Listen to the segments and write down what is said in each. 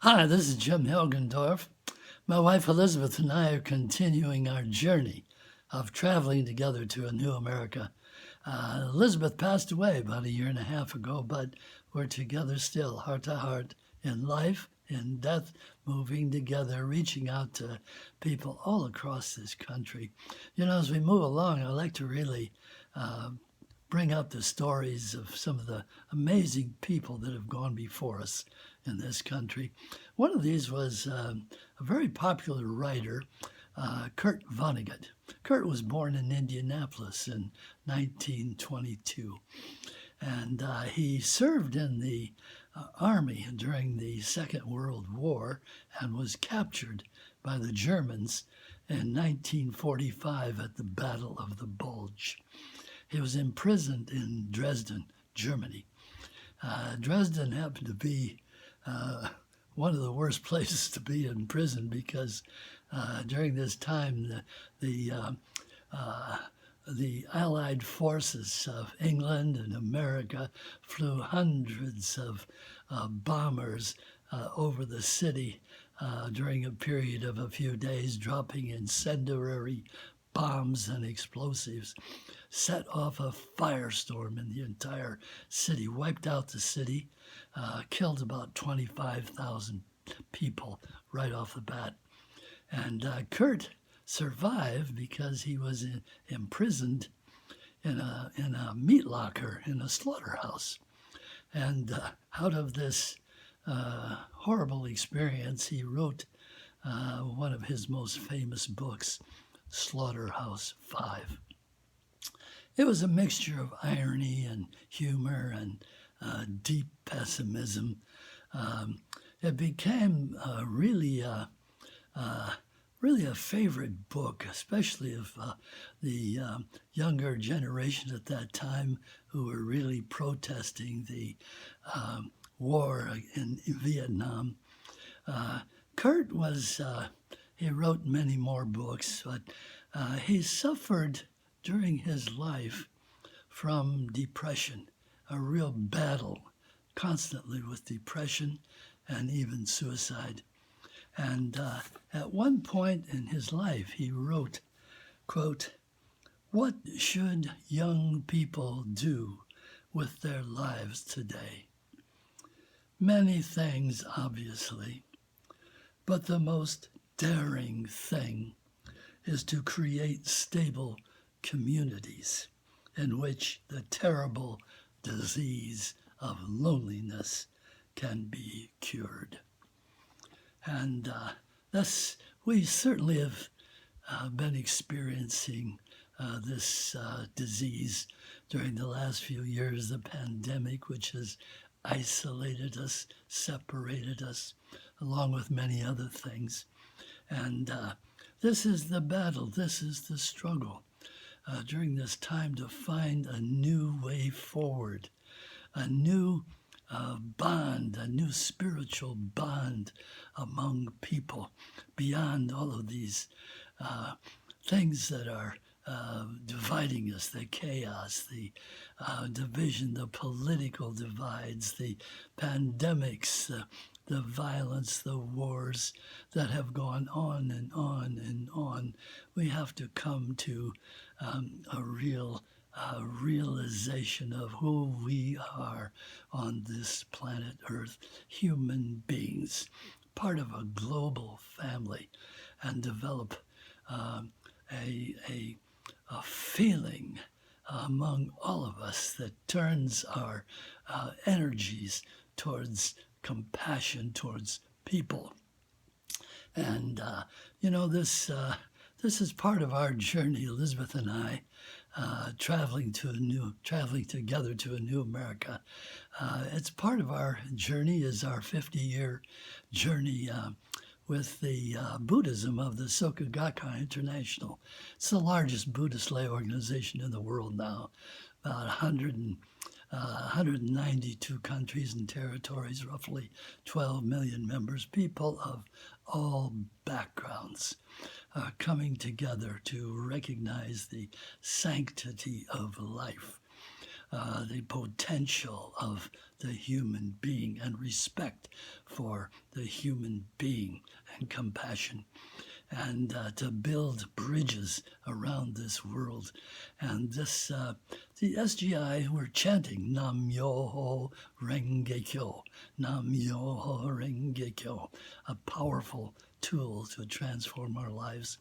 Hi, this is Jim Hilgendorf. My wife Elizabeth and I are continuing our journey of traveling together to a new America. Elizabeth passed away about a year and a half ago, but we're together still, heart to heart, in life, in death, moving together, reaching out to people all across this country. You know, as we move along, I like to really uh, bring up the stories of some of the amazing people that have gone before us in this country. One of these was a very popular writer, Kurt Vonnegut. Kurt was born in Indianapolis in 1922, and he served in the army during the Second World War and was captured by the Germans in 1945 at the Battle of the Bulge. He was imprisoned in Dresden, Germany. Dresden happened to be one of the worst places to be in prison because during this time the Allied forces of England and America flew hundreds of bombers over the city during a period of a few days, dropping incendiary bombs and explosives, set off a firestorm in the entire city, wiped out the city, killed about 25,000 people right off the bat. And Kurt survived because he was imprisoned in a meat locker in a slaughterhouse. And out of this horrible experience, he wrote one of his most famous books, Slaughterhouse Five. It was a mixture of irony and humor and deep pessimism. It became really a favorite book, especially of the younger generation at that time who were really protesting the war in Vietnam. Kurt he wrote many more books, but he suffered during his life from depression, a real battle constantly with depression and even suicide. And at one point in his life, he wrote, quote, "What should young people do with their lives today? Many things, obviously, but the most daring thing is to create stable communities in which the terrible disease of loneliness can be cured." And we certainly have been experiencing this disease during the last few years, the pandemic, which has isolated us, separated us, along with many other things. And this is the battle, this is the struggle during this time to find a new way forward, a new bond, a new spiritual bond among people beyond all of these things that are dividing us, the chaos, the division, the political divides, the pandemics, the violence, the wars that have gone on and on and on. We have to come to a real realization of who we are on this planet Earth, human beings, part of a global family, and develop a feeling among all of us that turns our energies towards compassion towards people. And this is part of our journey, Elizabeth and I, traveling together to a new America. It's part of our journey, is our 50-year journey with the Buddhism of the Soka Gakkai International. It's the largest Buddhist lay organization in the world now, about 192 countries and territories, roughly 12 million members, people of all backgrounds coming together to recognize the sanctity of life. the potential of the human being and respect for the human being and compassion, and to build bridges around this world. And this, the SGI, we're chanting Nam Myoho Renge Kyo, Nam Myoho Renge Kyo, a powerful tool to transform our lives.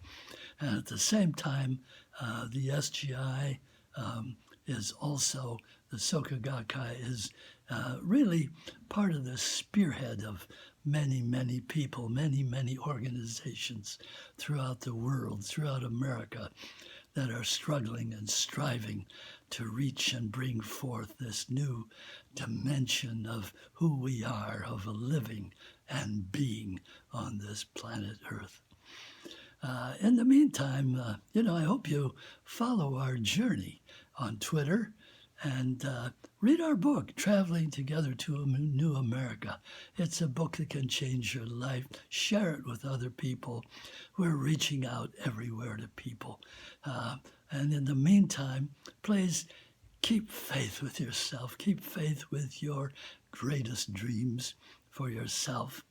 And at the same time, the SGI is also, the Soka Gakkai is really part of the spearhead of many, many people, many, many organizations throughout the world, throughout America, that are struggling and striving to reach and bring forth this new dimension of who we are, of living and being on this planet Earth. In the meantime, I hope you follow our journey on Twitter and read our book, Traveling Together to a New America. It's a book that can change your life. Share it with other people. We're reaching out everywhere to people. And in the meantime, please keep faith with yourself. Keep faith with your greatest dreams for yourself,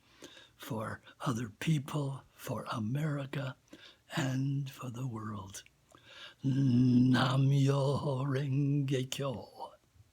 for other people, for America, and for the world. Nam Myoho Renge Kyo.